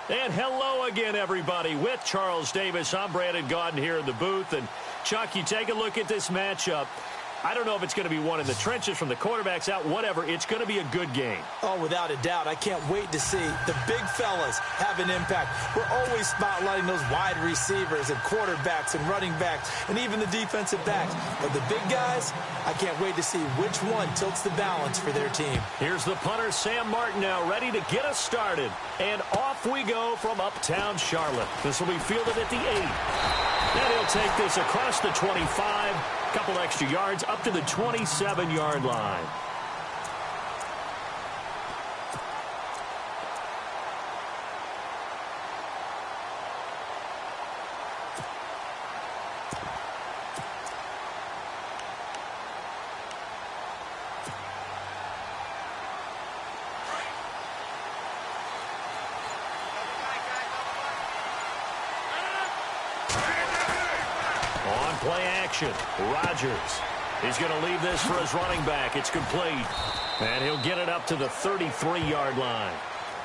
And hello again, everybody. With Charles Davis, I'm Brandon Gaudin here in the booth. And, Chuck, you take a look at this matchup. I don't know if it's going to be one in the trenches from the quarterbacks out, whatever. It's going to be a good game. Oh, without a doubt. I can't wait to see the big fellas have an impact. We're always spotlighting those wide receivers and quarterbacks and running backs and even the defensive backs. But the big guys, I can't wait to see which one tilts the balance for their team. Here's the punter, Sam Martin, now ready to get us started. And off we go from uptown Charlotte. This will be fielded at the 8. And he'll take this across the 25, couple extra yards up to the 27-yard line. Play action. Rodgers. He's going to leave this for his running back. It's complete. And he'll get it up to the 33-yard line.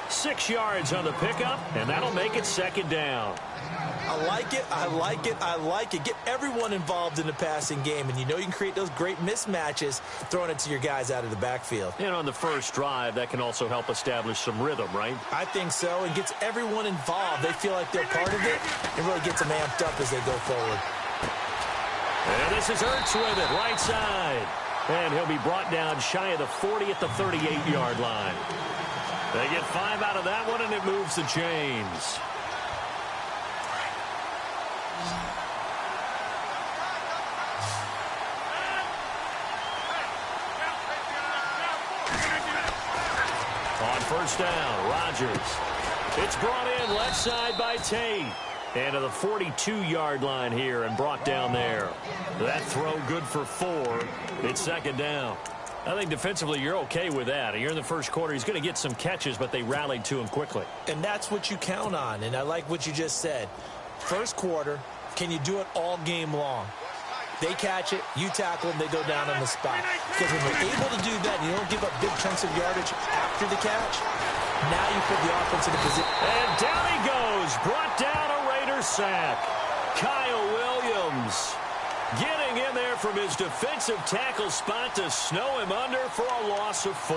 6 yards on the pickup, and that'll make it second down. I like it. I like it. I like it. Get everyone involved in the passing game, and you know you can create those great mismatches throwing it to your guys out of the backfield. And on the first drive, that can also help establish some rhythm, right? I think so. It gets everyone involved. They feel like they're part of it. It really gets them amped up as they go forward. And this is Ertz with it, right side. And he'll be brought down shy of the 40 at the 38-yard line. They get 5 out of that one, and it moves the chains. On first down, Rodgers. It's brought in left side by Tate. And to the 42-yard line here and brought down there. That throw good for 4. It's second down. I think defensively you're okay with that. Here in the first quarter, he's going to get some catches, but they rallied to him quickly. And that's what you count on, and I like what you just said. First quarter, can you do it all game long? They catch it, you tackle them, they go down on the spot. Because when you're able to do that and you don't give up big chunks of yardage after the catch, now you put the offense in a position. And down he goes, brought down a Raider sack. Kyle Williams getting in there from his defensive tackle spot to snow him under for a loss of 4.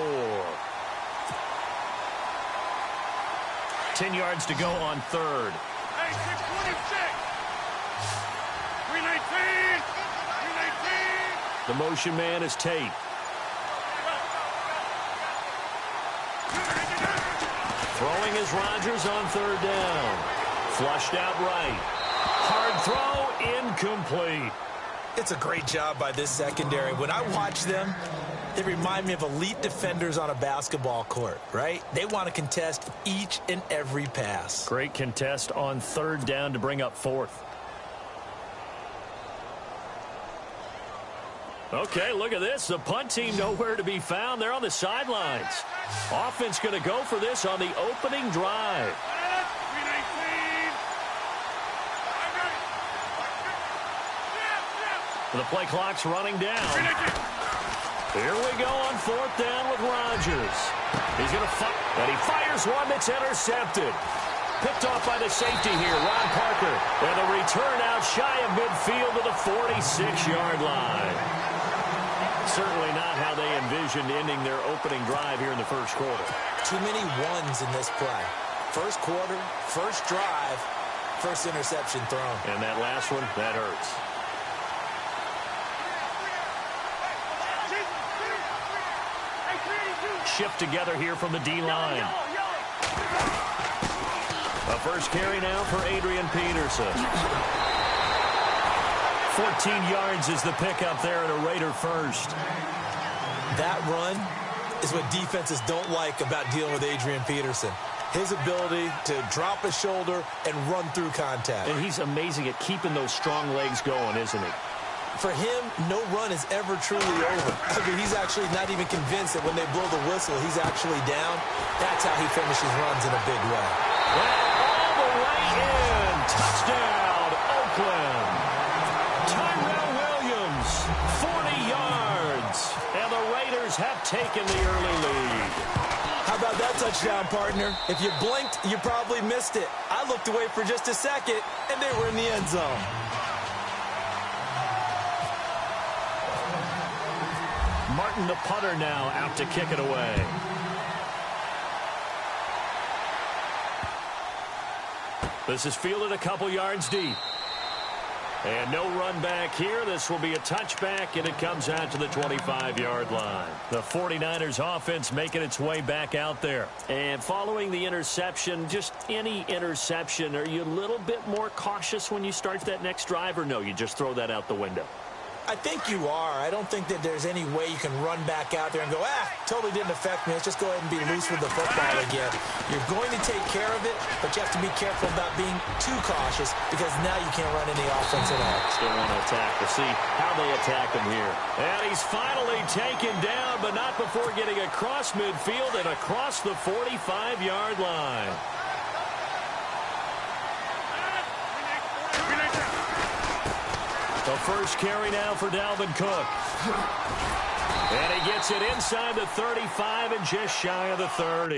10 yards to go on third. Hey, 626. 319. 319. The motion man is Tate. Throwing is Rodgers on third down. Flushed out right. Hard throw, incomplete. It's a great job by this secondary. When I watch them, they remind me of elite defenders on a basketball court, right? They want to contest each and every pass. Great contest on third down to bring up fourth. Okay, look at this. The punt team nowhere to be found. They're on the sidelines. Offense going to go for this on the opening drive. The play clock's running down. Here we go on fourth down with Rodgers. He's going to fire, and he fires one that's intercepted. Picked off by the safety here, Ron Parker. And a return out shy of midfield to the 46-yard line. Certainly not how they envisioned ending their opening drive here in the first quarter. Too many ones in this play. First quarter, first drive, first interception thrown. And that last one, that hurts. Shift together here from the D-line. A first carry now for Adrian Peterson. 14 yards is the pickup there at a Raider first. That run is what defenses don't like about dealing with Adrian Peterson. His ability to drop a shoulder and run through contact. And he's amazing at keeping those strong legs going, isn't he? For him, no run is ever truly over. I mean, he's actually not even convinced that when they blow the whistle, he's actually down. That's how he finishes runs in a big way. And all the way in. Touchdown, Oakland. Tyrell Williams, 40 yards. And the Raiders have taken the early lead. How How about that touchdown, partner? If you blinked, you probably missed it. I looked away for just a second, and they were in the end zone. Martin, the punter, now out to kick it away. This is fielded a couple yards deep. And no run back here. This will be a touchback, and it comes out to the 25-yard line. The 49ers offense making its way back out there. And following the interception, just any interception, are you a little bit more cautious when you start that next drive, or no, you just throw that out the window? I think you are. I don't think that there's any way you can run back out there and go, totally didn't affect me. Let's just go ahead and be loose with the football again. You're going to take care of it, but you have to be careful about being too cautious because now you can't run any offense at all. Still want to attack. We'll see how they attack him here. And he's finally taken down, but not before getting across midfield and across the 45-yard line. The first carry now for Dalvin Cook. And he gets it inside the 35 and just shy of the 30.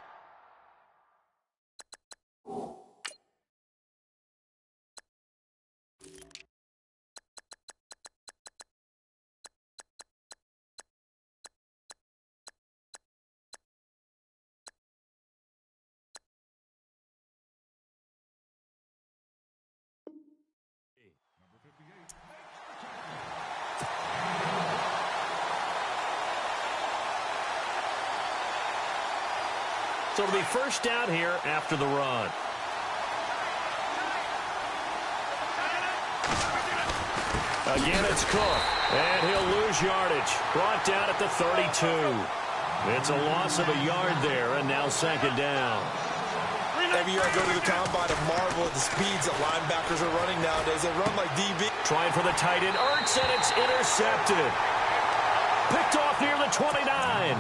So it'll be first down here after the run. Again, it's Cook. And he'll lose yardage. Brought down at the 32. It's a loss of a yard there, and now second down. Every year I go to the combine and marvel at the speeds that linebackers are running nowadays. They run like DB. Trying for the tight end. Ertz, and it's intercepted. Picked off near the 29.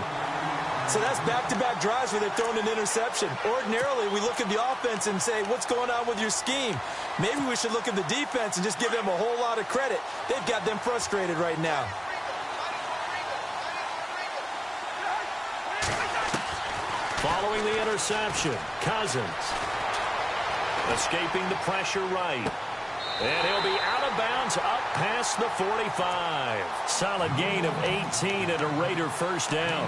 So that's back-to-back drives where they've thrown an interception. Ordinarily, we look at the offense and say, what's going on with your scheme? Maybe we should look at the defense and just give them a whole lot of credit. They've got them frustrated right now. Following the interception, Cousins. Escaping the pressure right. And he'll be out of bounds up past the 45. Solid gain of 18 and a Raider first down.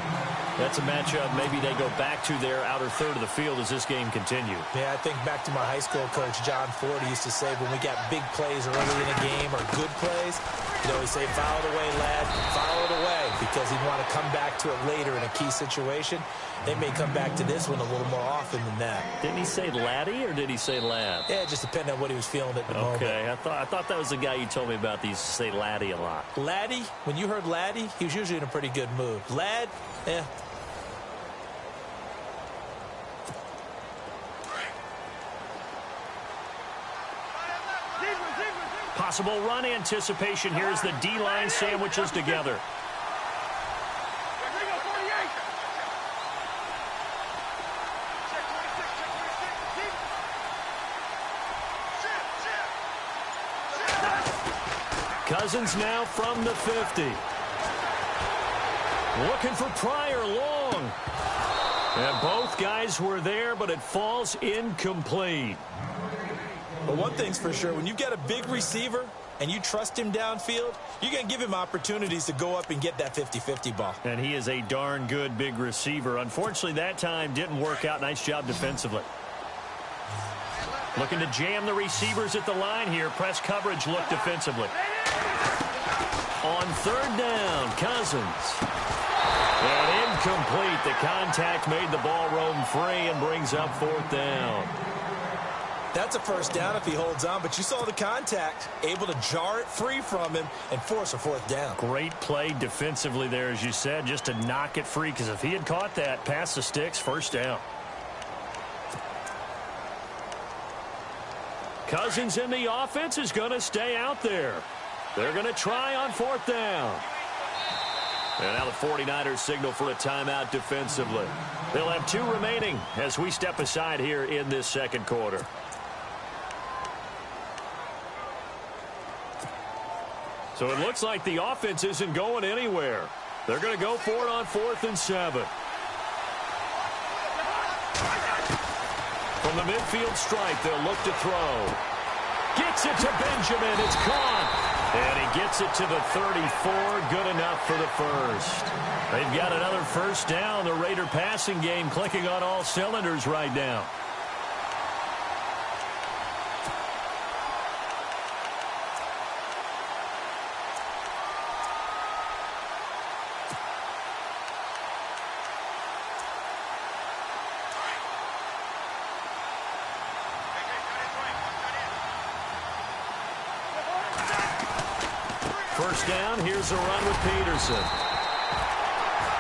That's a matchup maybe they go back to their outer third of the field as this game continues. Yeah, I think back to my high school coach, John Ford, used to say when we got big plays early in a game or good plays, he'd always say, foul it away, lad, foul it away, because he'd want to come back to it later in a key situation. They may come back to this one a little more often than that. Didn't he say laddie or did he say lad? Yeah, it just depended on what he was feeling at the moment. Okay, I thought that was the guy you told me about that used to say laddie a lot. Laddie, when you heard laddie, he was usually in a pretty good mood. Lad, eh. Possible run anticipation here as the D-line sandwiches together. Cousins now from the 50. Looking for Pryor long. And both guys were there, but it falls incomplete. But one thing's for sure, when you've got a big receiver and you trust him downfield, you're going to give him opportunities to go up and get that 50-50 ball. And he is a darn good big receiver. Unfortunately, that time didn't work out. Nice job defensively. Looking to jam the receivers at the line here. Press coverage look defensively. On third down, Cousins. And incomplete. The contact made the ball roam free and brings up fourth down. That's a first down if he holds on, but you saw the contact, able to jar it free from him and force a fourth down. Great play defensively there, as you said, just to knock it free, because if he had caught that, past the sticks, first down. Cousins in the offense is going to stay out there. They're going to try on fourth down. And now the 49ers signal for a timeout defensively. They'll have 2 remaining as we step aside here in this second quarter. So it looks like the offense isn't going anywhere. They're going to go for it on 4th and 7. From the midfield stripe, they'll look to throw. Gets it to Benjamin. It's caught. And he gets it to the 34. Good enough for the first. They've got another first down. The Raider passing game clicking on all cylinders right now. First down, here's a run with Peterson.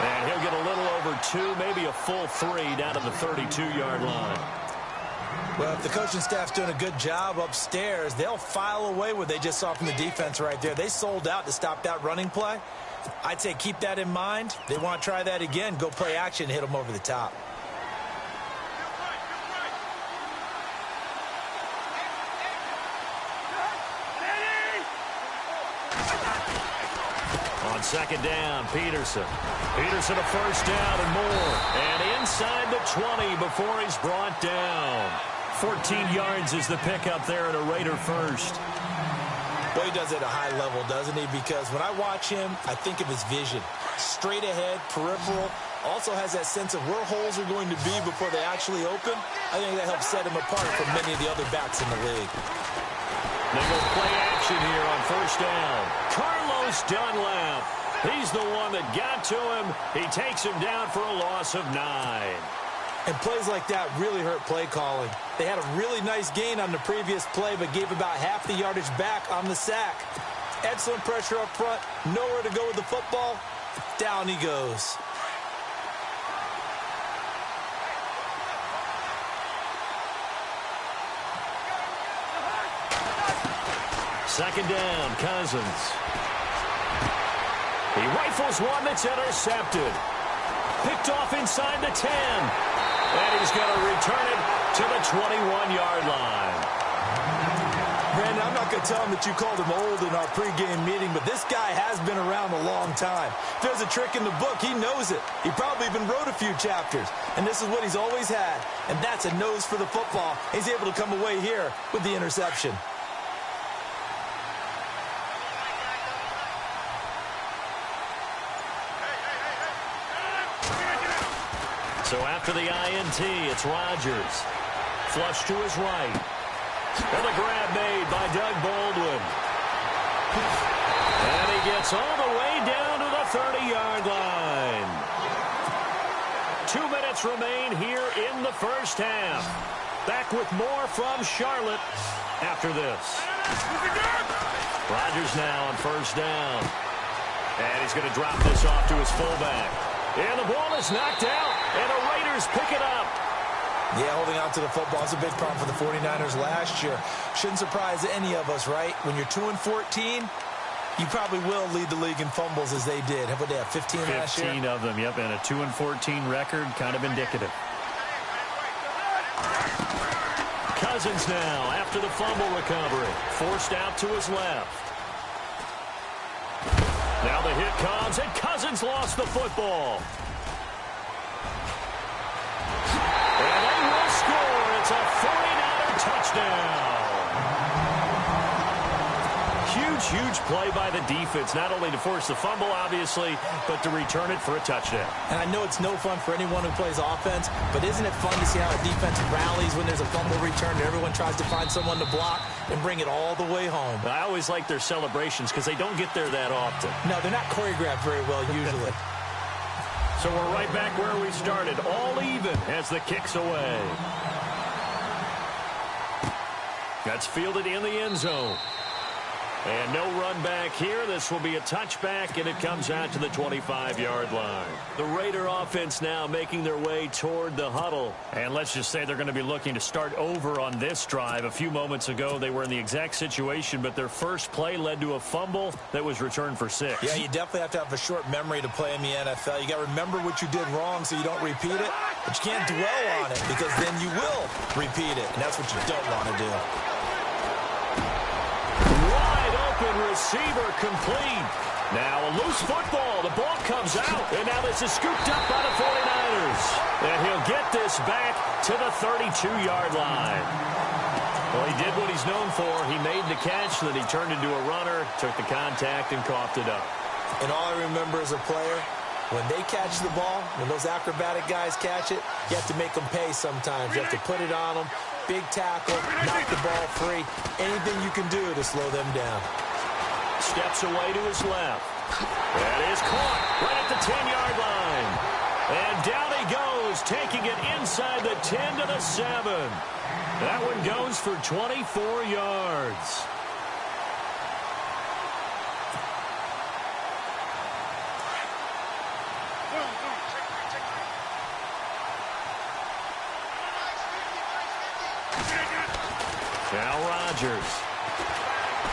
And he'll get a little over 2, maybe a full 3 down to the 32-yard line. Well, if the coaching staff's doing a good job upstairs, they'll file away what they just saw from the defense right there. They sold out to stop that running play. I'd say keep that in mind. They want to try that again, go play action, hit them over the top. On second down, Peterson. Peterson a first down and more. And inside the 20 before he's brought down. 14 yards is the pickup there at a Raider first. Well, he does it at a high level, doesn't he? Because when I watch him, I think of his vision. Straight ahead, peripheral. Also has that sense of where holes are going to be before they actually open. I think that helps set him apart from many of the other backs in the league. They go play action here on first down. Carlos Dunlap. He's the one that got to him. He takes him down for a loss of 9. And plays like that really hurt play calling. They had a really nice gain on the previous play, but gave about half the yardage back on the sack. Excellent pressure up front. Nowhere to go with the football. Down he goes. Second down, Cousins. He rifles one that's intercepted. Picked off inside the 10. And he's going to return it to the 21-yard line. Brandon, I'm not going to tell him that you called him old in our pregame meeting, but this guy has been around a long time. If there's a trick in the book, he knows it. He probably even wrote a few chapters. And this is what he's always had. And that's a nose for the football. He's able to come away here with the interception. So after the INT, it's Rodgers. Flush to his right. And the grab made by Doug Baldwin. And he gets all the way down to the 30-yard line. 2 minutes remain here in the first half. Back with more from Charlotte after this. Rodgers now on first down. And he's going to drop this off to his fullback. And the ball is knocked out, and the Raiders pick it up. Yeah, holding on to the football is a big problem for the 49ers last year. Shouldn't surprise any of us, right? When you're 2-14, you probably will lead the league in fumbles as they did. How about they have 15 last year? 15 of them, yep, and a 2-14 record, kind of indicative. Cousins now, after the fumble recovery, forced out to his left. Now the hit comes, and Cousins lost the football. And they will score. It's a 49er touchdown. Huge play by the defense, not only to force the fumble, obviously, but to return it for a touchdown. And I know it's no fun for anyone who plays offense, but isn't it fun to see how a defense rallies when there's a fumble return and everyone tries to find someone to block and bring it all the way home? I always like their celebrations because they don't get there that often. No, they're not choreographed very well usually. So we're right back where we started, all even as the kick's away. That's fielded in the end zone. And no run back here. This will be a touchback, and it comes out to the 25-yard line. The Raider offense now making their way toward the huddle. And let's just say they're going to be looking to start over on this drive. A few moments ago, they were in the exact situation, but their first play led to a fumble that was returned for 6. Yeah, you definitely have to have a short memory to play in the NFL. You got to remember what you did wrong so you don't repeat it, but you can't dwell on it because then you will repeat it, and that's what you don't want to do. Receiver complete. Now a loose football. The ball comes out, and now this is scooped up by the 49ers. And he'll get this back to the 32-yard line. Well, he did what he's known for. He made the catch, then he turned into a runner, took the contact, and coughed it up. And all I remember as a player, when they catch the ball, when those acrobatic guys catch it, you have to make them pay sometimes. You have to put it on them, big tackle, knock the ball free, anything you can do to slow them down. Steps away to his left. That is caught right at the 10-yard line. And down he goes, taking it inside the 10 to the 7. That one goes for 24 yards. Now Rodgers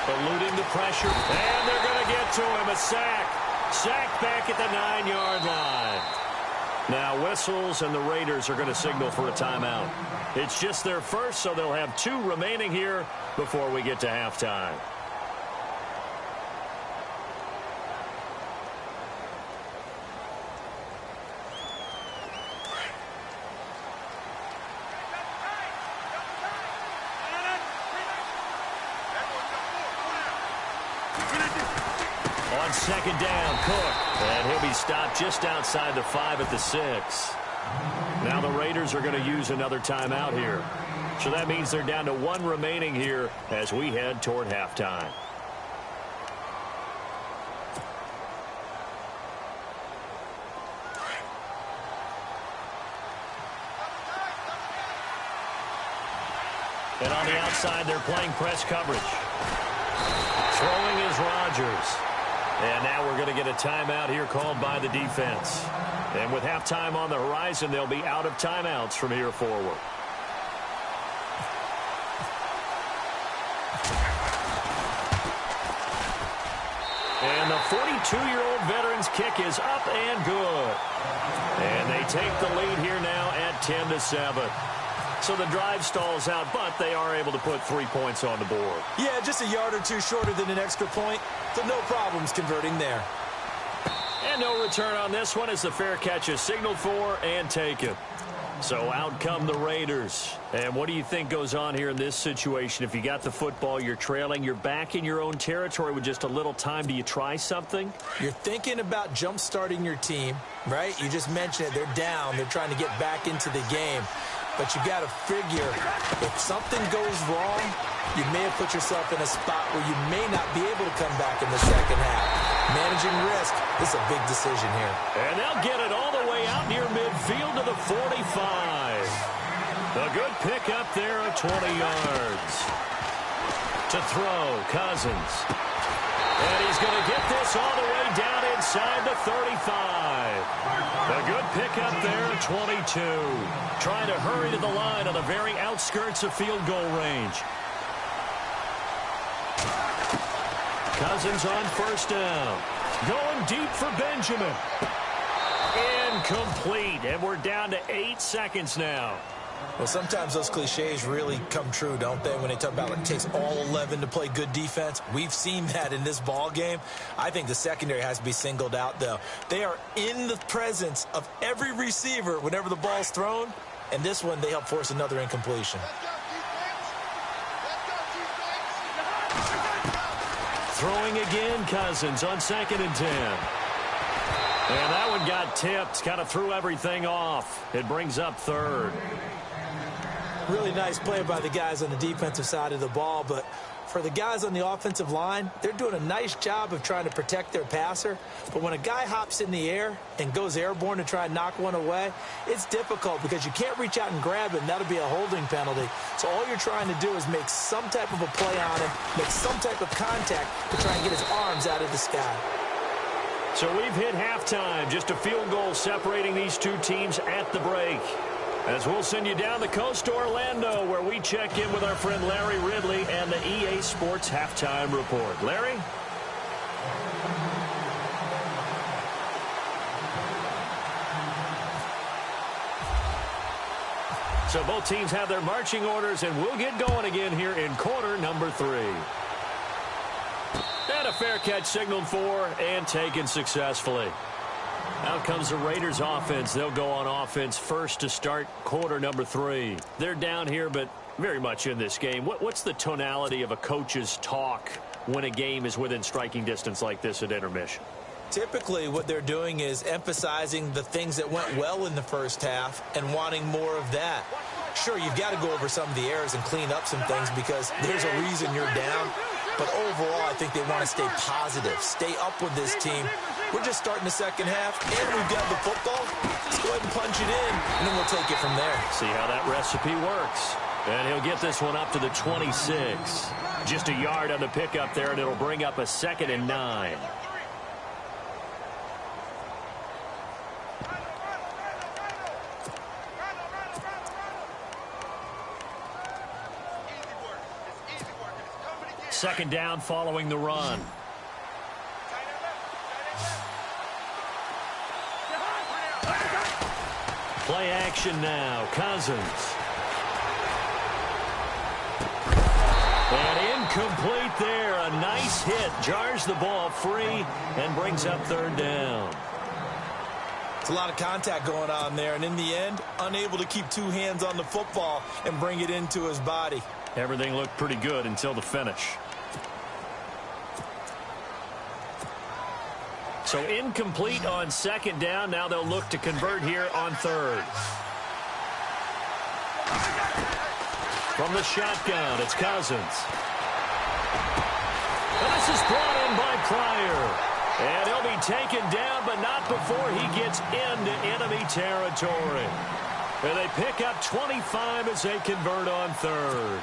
eluding the pressure, and they're going to get to him. A sack. Sack back at the 9-yard line. Now whistles, and the Raiders are going to signal for a timeout. It's just their first, so they'll have 2 remaining here before we get to halftime. On second down, Cook. And he'll be stopped just outside the 5 at the 6. Now the Raiders are going to use another timeout here. So that means they're down to 1 remaining here as we head toward halftime. And on the outside, they're playing press coverage. Throwing is Rodgers. And now we're going to get a timeout here called by the defense. And with halftime on the horizon, they'll be out of timeouts from here forward. And the 42-year-old veteran's kick is up and good. And they take the lead here now at 10-7. So the drive stalls out, but they are able to put 3 points on the board. Yeah, just a yard or 2 shorter than an extra point, so no problems converting there. And no return on this one as the fair catch is signaled for and taken. So out come the Raiders. And what do you think goes on here in this situation? If you got the football, you're trailing, you're back in your own territory with just a little time. Do you try something? You're thinking about jump-starting your team, right? You just mentioned it. They're down. They're trying to get back into the game. But you got to figure, if something goes wrong, you may have put yourself in a spot where you may not be able to come back in the second half. Managing risk is a big decision here. And they'll get it all the way out near midfield to the 45. A good pick up there at 20 yards. To throw, Cousins. And he's going to get this all the way down inside the 35. A good pick up there at 22. Trying to hurry to the line on the very outskirts of field goal range. Cousins on first down. Going deep for Benjamin. Incomplete. And we're down to 8 seconds now. Well, sometimes those cliches really come true, don't they? When they talk about it takes all 11 to play good defense. We've seen that in this ball game. I think the secondary has to be singled out, though. They are in the presence of every receiver whenever the ball's thrown. And this one, they help force another incompletion. Throwing again, Cousins on 2nd and 10. And that one got tipped, kind of threw everything off. It brings up 3rd. Really nice play by the guys on the defensive side of the ball, but for the guys on the offensive line, they're doing a nice job of trying to protect their passer. But when a guy hops in the air and goes airborne to try and knock one away, it's difficult because you can't reach out and grab it, and that'll be a holding penalty. So all you're trying to do is make some type of a play on him, make some type of contact to try and get his arms out of the sky. So we've hit halftime. Just a field goal separating these 2 teams at the break. As we'll send you down the coast to Orlando, where we check in with our friend Larry Ridley and the EA Sports Halftime Report. Larry? So both teams have their marching orders, and we'll get going again here in quarter number 3. And a fair catch signaled for and taken successfully. Out comes the Raiders offense. They'll go on offense first to start quarter number 3. They're down here, but very much in this game. What's the tonality of a coach's talk when a game is within striking distance like this at intermission? Typically, what they're doing is emphasizing the things that went well in the first half and wanting more of that. Sure, you've got to go over some of the errors and clean up some things because there's a reason you're down. But overall, I think they want to stay positive, stay up with this team. We're just starting the second half, and we've got the football. Let's go ahead and punch it in, and then we'll take it from there. See how that recipe works. And he'll get this one up to the 26. Just a yard on the pickup there, and it'll bring up a 2nd and 9. Second down following the run. Play action now. Cousins. And incomplete there. A nice hit. Jars the ball free and brings up 3rd down. It's a lot of contact going on there, and in the end, unable to keep 2 hands on the football and bring it into his body. Everything looked pretty good until the finish. So incomplete on 2nd down. Now they'll look to convert here on 3rd. From the shotgun, it's Cousins. And this is brought in by Pryor. And he'll be taken down, but not before he gets into enemy territory. And they pick up 25 as they convert on 3rd.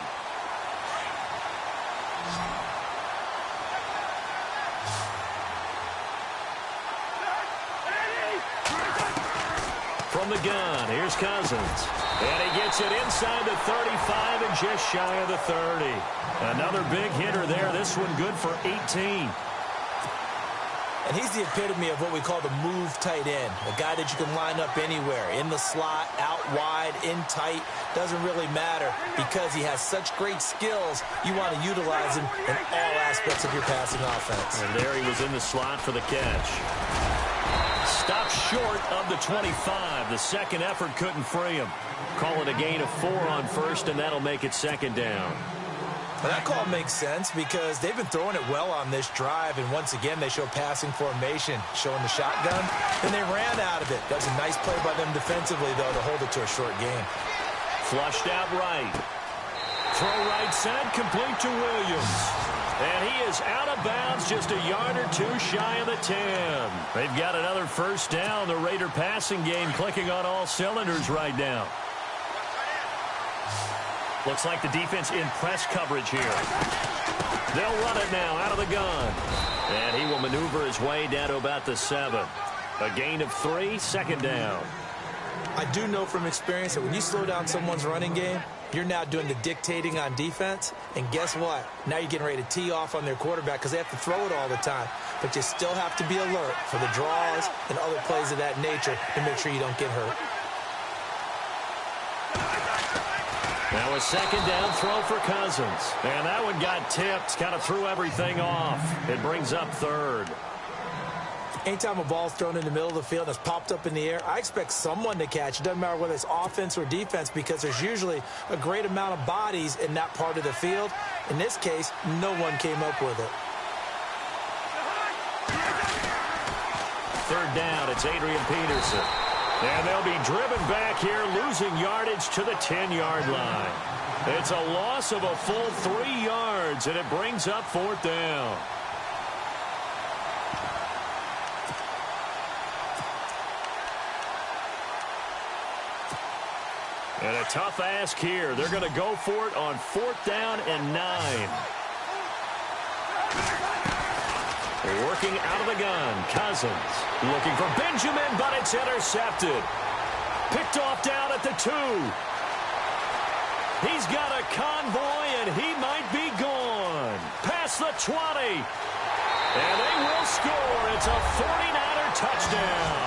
From the gun, here's Cousins. And he gets it inside the 35 and just shy of the 30. Another big hitter there. This one good for 18. And he's the epitome of what we call the move tight end. A guy that you can line up anywhere. In the slot, out wide, in tight. Doesn't really matter because he has such great skills. You want to utilize him in all aspects of your passing offense. And there he was in the slot for the catch. Stopped short of the 25. The second effort couldn't free him. Call it a gain of 4 on 1st, and that'll make it 2nd down. Well, that call makes sense because they've been throwing it well on this drive, and once again they show passing formation, showing the shotgun, and they ran out of it. That was a nice play by them defensively, though, to hold it to a short game. Flushed out right. Throw right side, complete to Williams. And he is out of bounds, just a yard or 2 shy of the 10. They've got another 1st down. The Raider passing game clicking on all cylinders right now. Looks like the defense in press coverage here. They'll run it now out of the gun. And he will maneuver his way down to about the 7. A gain of 3, 2nd down. I do know from experience that when you slow down someone's running game, you're now doing the dictating on defense. And guess what? Now you're getting ready to tee off on their quarterback because they have to throw it all the time. But you still have to be alert for the draws and other plays of that nature to make sure you don't get hurt. Now a 2nd down throw for Cousins. And that one got tipped, kind of threw everything off. It brings up 3rd. Anytime a ball's thrown in the middle of the field and it's popped up in the air, I expect someone to catch. It doesn't matter whether it's offense or defense because there's usually a great amount of bodies in that part of the field. In this case, no one came up with it. 3rd down, it's Adrian Peterson. And they'll be driven back here, losing yardage to the 10-yard line. It's a loss of a full 3 yards, and it brings up 4th down. And a tough ask here. They're going to go for it on 4th down and 9. Working out of the gun. Cousins looking for Benjamin, but it's intercepted. Picked off down at the 2. He's got a convoy, and he might be gone. Past the 20. And they will score. It's a 49er touchdown.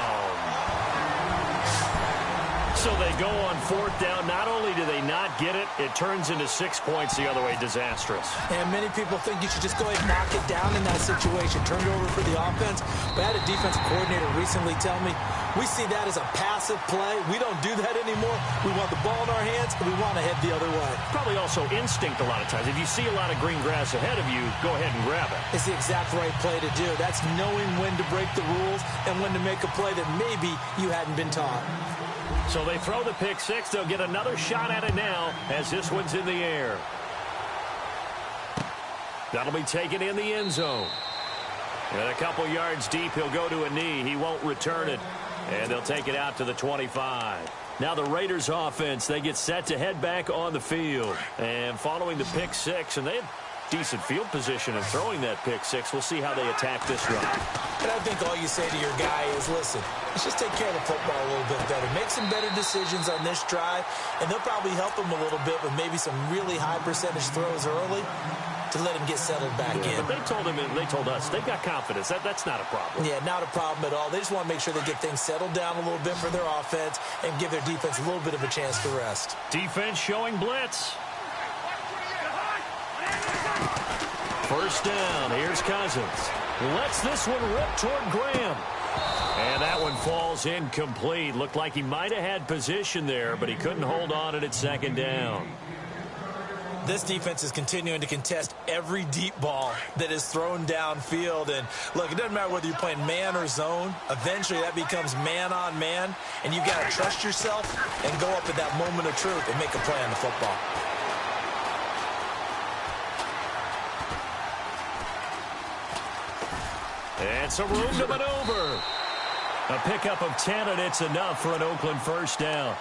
So they go on fourth down. Not only do they not get it, it turns into 6 points the other way. Disastrous. And many people think you should just go ahead and knock it down in that situation. Turn it over for the offense. But I had a defensive coordinator recently tell me, we see that as a passive play. We don't do that anymore. We want the ball in our hands, and we want to head the other way. Probably also instinct a lot of times. If you see a lot of green grass ahead of you, go ahead and grab it. It's the exact right play to do. That's knowing when to break the rules and when to make a play that maybe you hadn't been taught. So they throw the pick six. They'll get another shot at it now as this one's in the air. That'll be taken in the end zone. And a couple yards deep, he'll go to a knee. He won't return it. And they'll take it out to the 25. Now the Raiders offense, they get set to head back on the field. And following the pick six, and they have decent field position in throwing that pick six. We'll see how they attack this drive. And I think all you say to your guy is, listen, let's just take care of the football a little bit better. Make some better decisions on this drive, and they'll probably help him a little bit with maybe some really high percentage throws early to let him get settled back in. But they told him, and they told us, they've got confidence. That's not a problem. Yeah, not a problem at all. They just want to make sure they get things settled down a little bit for their offense and give their defense a little bit of a chance to rest. Defense showing blitz. First down. Here's Cousins. Lets this one rip toward Graham. And that one falls incomplete. Looked like he might have had position there, but he couldn't hold on at second down. This defense is continuing to contest every deep ball that is thrown downfield. And, look, it doesn't matter whether you're playing man or zone. Eventually, that becomes man on man. And you've got to trust yourself and go up at that moment of truth and make a play on the football. And some room to maneuver. A pickup of 10, and it's enough for an Oakland first down.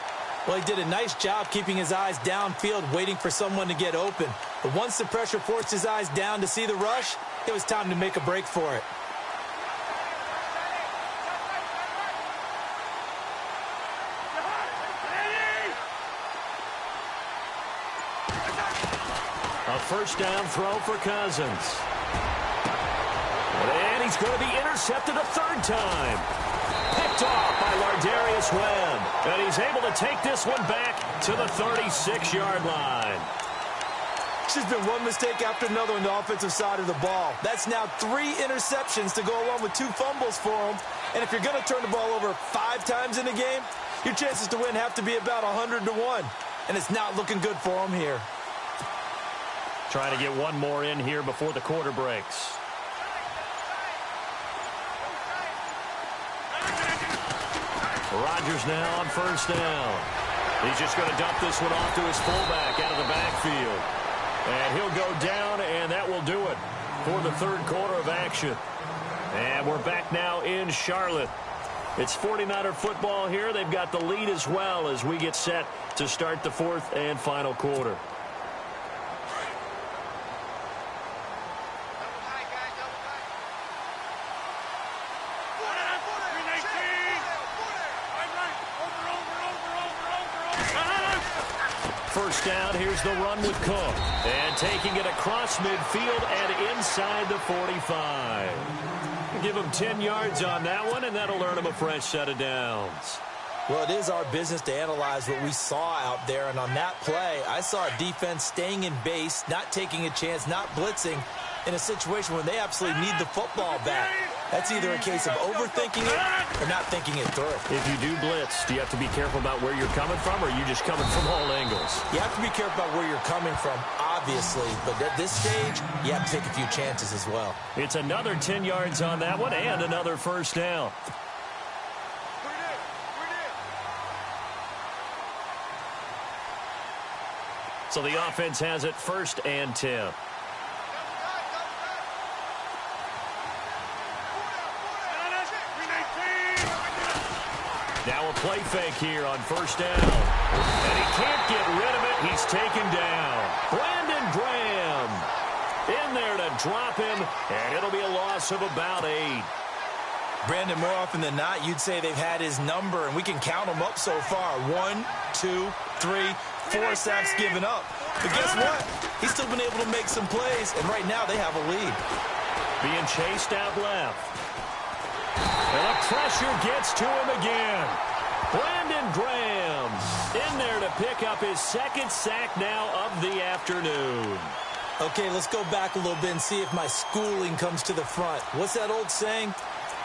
Well, he did a nice job keeping his eyes downfield, waiting for someone to get open. But once the pressure forced his eyes down to see the rush, it was time to make a break for it. A first down throw for Cousins. And he's going to be intercepted a third time. Picked off by Lardarius Webb. And he's able to take this one back to the 36-yard line. It's just been one mistake after another on the offensive side of the ball. That's now 3 interceptions to go along with 2 fumbles for him. And if you're going to turn the ball over 5 times in a game, your chances to win have to be about 100-1. And it's not looking good for him here. Trying to get one more in here before the quarter breaks. Rodgers now on first down. He's just going to dump this one off to his fullback out of the backfield. And he'll go down, and that will do it for the third quarter of action. And we're back now in Charlotte. It's 49er football here. They've got the lead as well as we get set to start the fourth and final quarter. First down, here's the run with Cook. And taking it across midfield and inside the 45. Give him 10 yards on that one, and that'll earn him a fresh set of downs. Well, it is our business to analyze what we saw out there. And on that play, I saw a defense staying in base, not taking a chance, not blitzing in a situation when they absolutely need the football back. That's either a case of overthinking it or not thinking it through. If you do blitz, do you have to be careful about where you're coming from, or are you just coming from all angles? You have to be careful about where you're coming from, obviously. But at this stage, you have to take a few chances as well. It's another 10 yards on that one and another first down. So the offense has it first and 10. Now a play fake here on first down. And he can't get rid of it. He's taken down. Brandon Graham in there to drop him, and it'll be a loss of about 8. Brandon, more often than not, you'd say they've had his number, and we can count them up so far. 1, 2, 3, 4 sacks given up. But guess what? He's still been able to make some plays, and right now they have a lead. Being chased out left. And the pressure gets to him again. Brandon Graham in there to pick up his second sack now of the afternoon. Okay, let's go back a little bit and see if my schooling comes to the front. What's that old saying?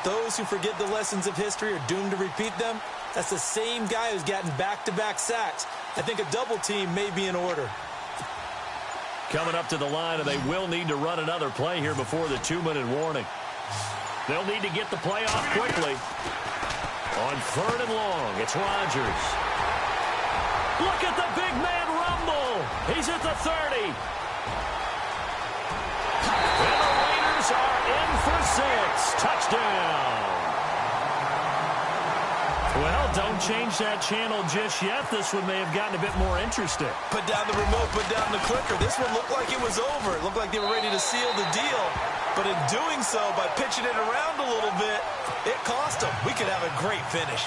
Those who forget the lessons of history are doomed to repeat them. That's the same guy who's gotten back-to-back sacks. I think a double team may be in order. Coming up to the line, and they will need to run another play here before the 2-minute warning. They'll need to get the play off quickly. On 3rd and long, it's Rodgers. Look at the big man rumble. He's at the 30. And the Raiders are in for 6. Touchdown. Well, don't change that channel just yet. This one may have gotten a bit more interesting. Put down the remote, put down the clicker. This one looked like it was over. It looked like they were ready to seal the deal. But in doing so, by pitching it around a little bit, it cost them. We could have a great finish.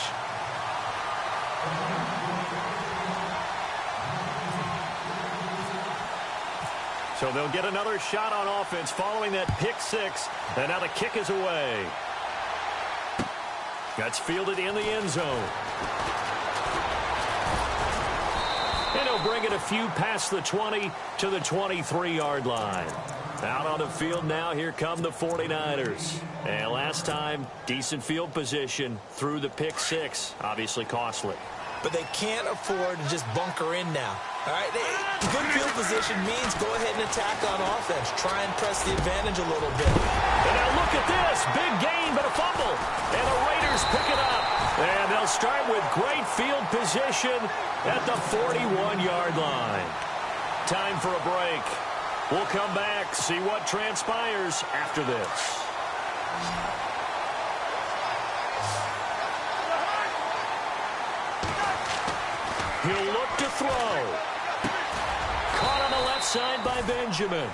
So they'll get another shot on offense following that pick 6. And now the kick is away. That's fielded in the end zone. And he'll bring it a few past the 20 to the 23-yard line. Out on the field now, here come the 49ers. And last time, decent field position through the pick 6. Obviously costly. But they can't afford to just bunker in now. All right, good field position means go ahead and attack on offense. Try and press the advantage a little bit. And now look at this. Big gain, but a fumble. And the Raiders pick it up. And they'll start with great field position at the 41-yard line. Time for a break. We'll come back, see what transpires after this. He'll look to throw. Caught on the left side by Benjamin.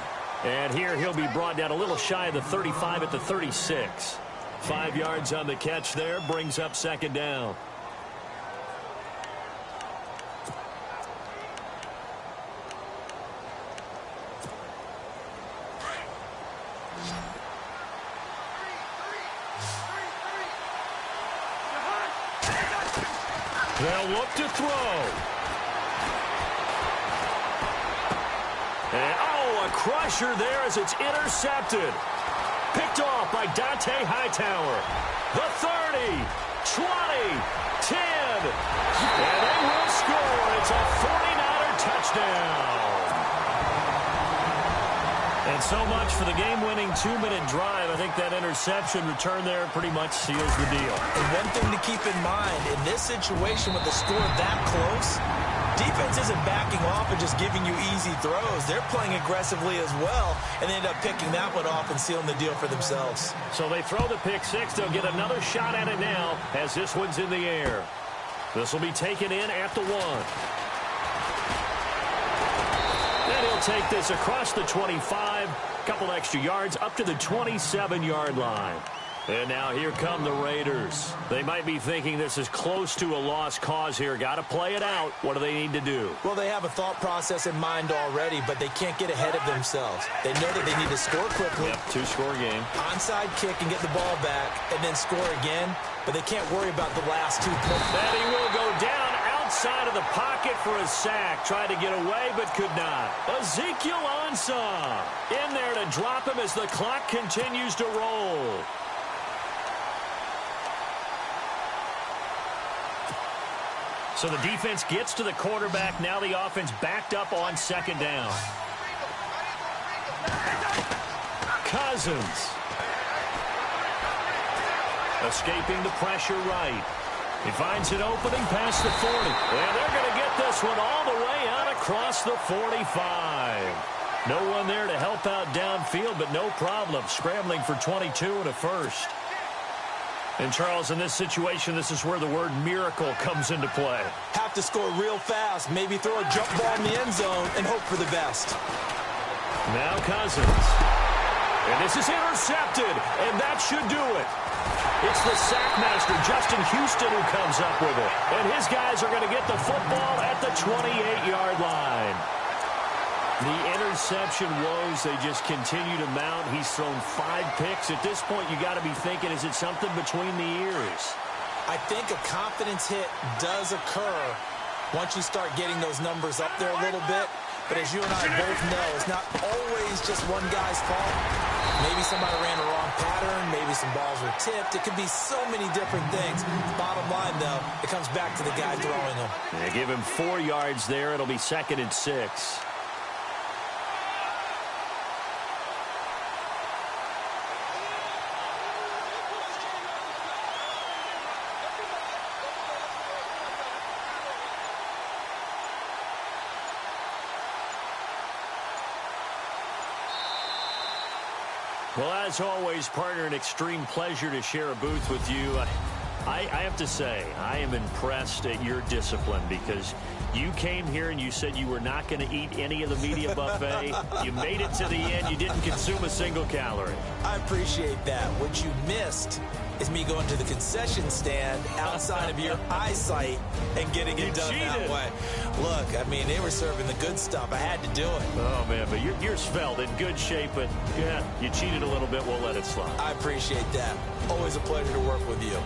And here he'll be brought down a little shy of the 35 at the 36. 5 yards on the catch there, brings up 2nd down. They'll look to throw. And, a crusher there as it's intercepted. Picked off by Dante Hightower. The 30, 20, 10. And they will score. It's a 49er touchdown. And so much for the game-winning 2-minute drive. I think that interception return there pretty much seals the deal. And one thing to keep in mind, in this situation with the score that close, defense isn't backing off and just giving you easy throws. They're playing aggressively as well, and they end up picking that one off and sealing the deal for themselves. So they throw the pick 6. They'll get another shot at it now as this one's in the air. This will be taken in at the 1. And he'll take this across the 25, couple extra yards up to the 27-yard line. And now here come the Raiders. They might be thinking this is close to a lost cause here. Got to play it out. What do they need to do? Well, they have a thought process in mind already, but they can't get ahead of themselves. They know that they need to score quickly. Yep, 2-score game. Onside kick and get the ball back, and then score again. But they can't worry about the last 2 points. And he will go down outside of the pocket for a sack. Tried to get away, but could not. Ezekiel Ansah in there to drop him as the clock continues to roll. So the defense gets to the quarterback. Now the offense backed up on 2nd down. Cousins. Escaping the pressure right. He finds an opening past the 40. And they're going to get this one all the way out across the 45. No one there to help out downfield, but no problem. Scrambling for 22 and a first. And, Charles, in this situation, this is where the word miracle comes into play. Have to score real fast. Maybe throw a jump ball in the end zone and hope for the best. Now Cousins. And this is intercepted, and that should do it. It's the sack master, Justin Houston, who comes up with it. And his guys are going to get the football at the 28-yard line. The interception woes, they just continue to mount. He's thrown 5 picks. At this point, you got to be thinking, is it something between the ears? I think a confidence hit does occur once you start getting those numbers up there a little bit. But as you and I both know, it's not always just one guy's fault. Maybe somebody ran the wrong pattern. Maybe some balls were tipped. It could be so many different things. Bottom line, though, it comes back to the guy throwing them. They give him 4 yards there. It'll be 2nd and 6. Well, as always, partner, an extreme pleasure to share a booth with you. I have to say, I am impressed at your discipline because you came here and you said you were not going to eat any of the media buffet. You made it to the end. You didn't consume a single calorie. I appreciate that. What you missed is me going to the concession stand outside of your eyesight and getting it done that way. Look, I mean, they were serving the good stuff. I had to do it. Oh, man, but you're svelte, in good shape, but, yeah, you cheated a little bit. We'll let it slide. I appreciate that. Always a pleasure to work with you.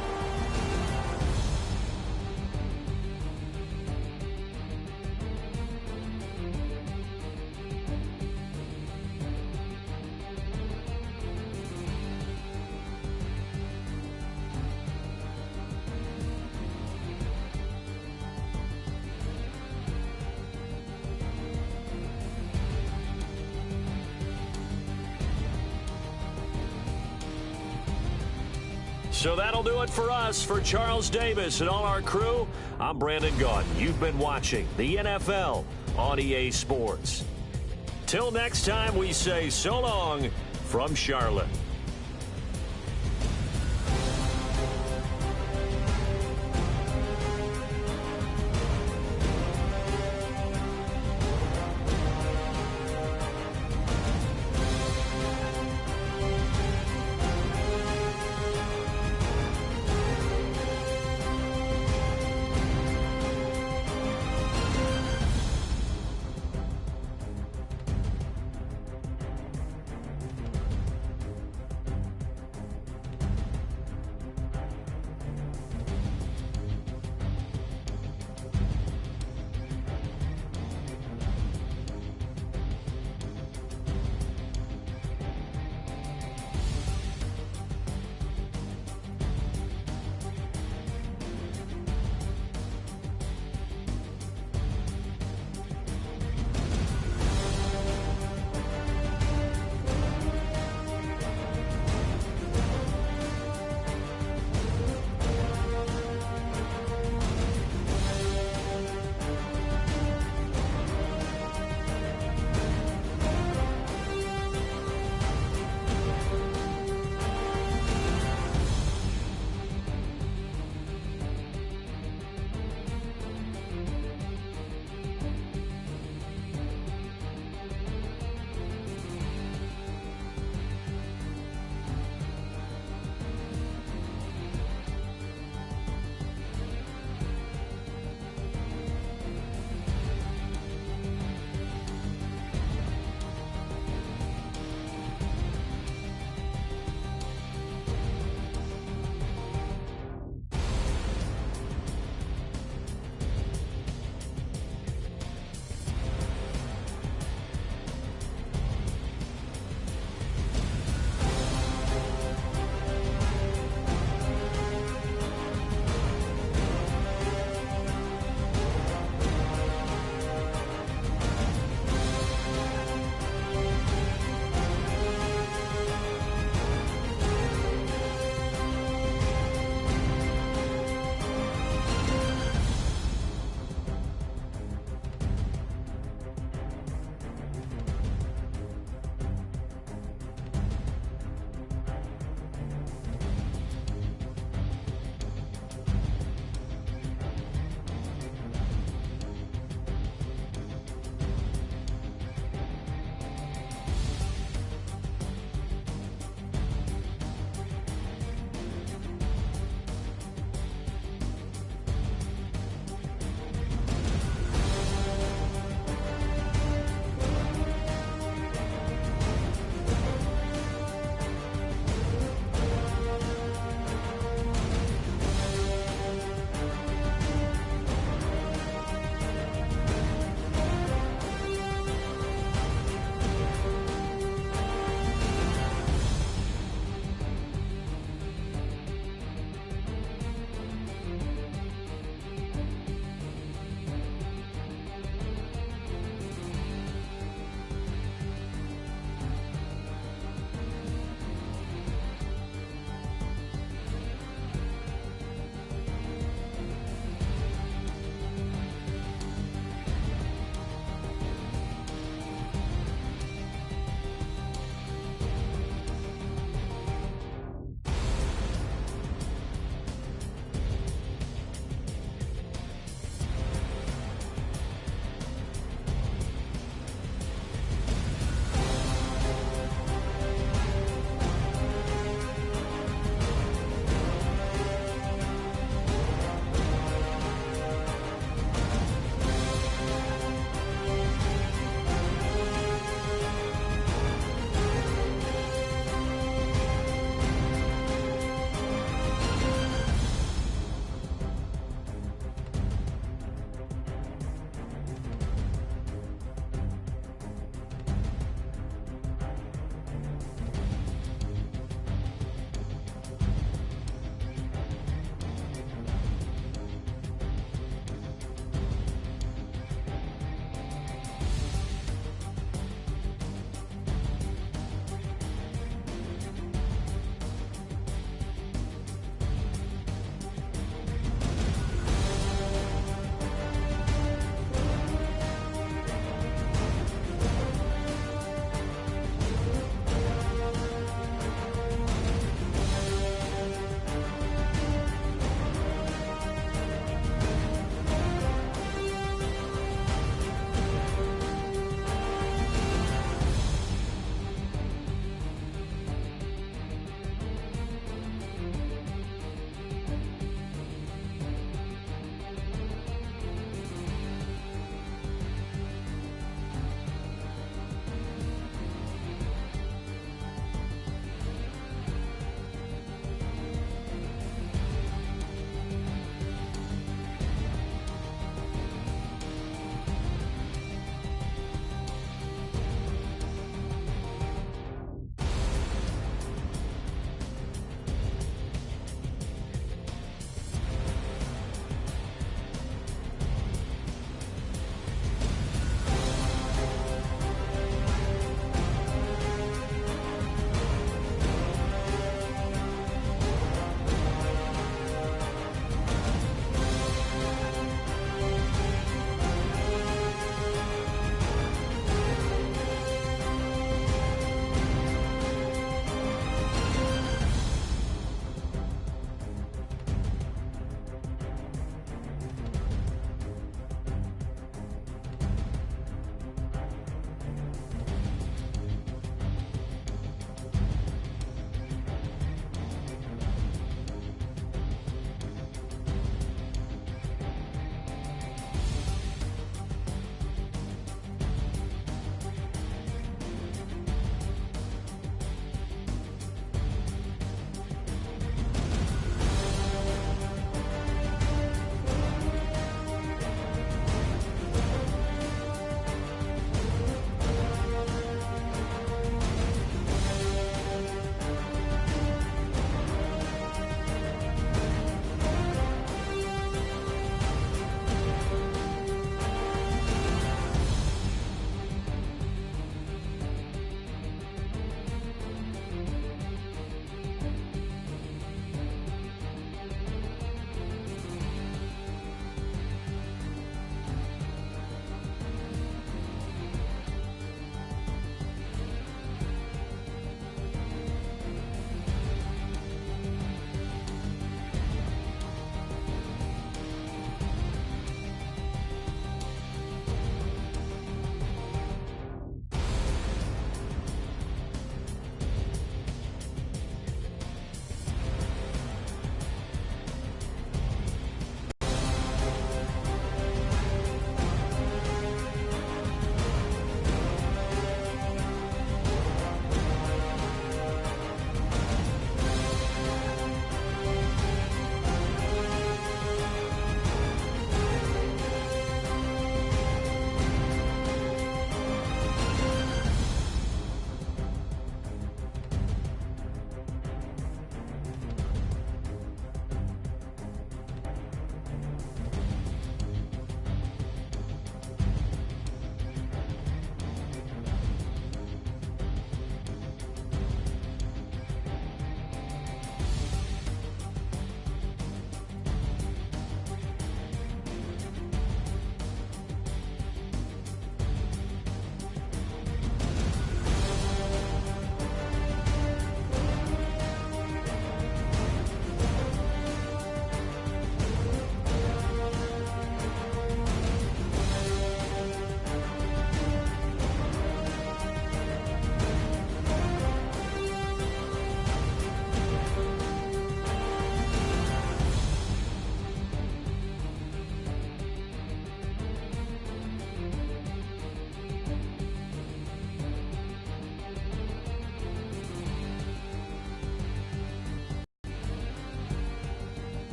So that'll do it for us. For Charles Davis and all our crew, I'm Brandon Gaudin. You've been watching the NFL on EA Sports. Till next time, we say so long from Charlotte.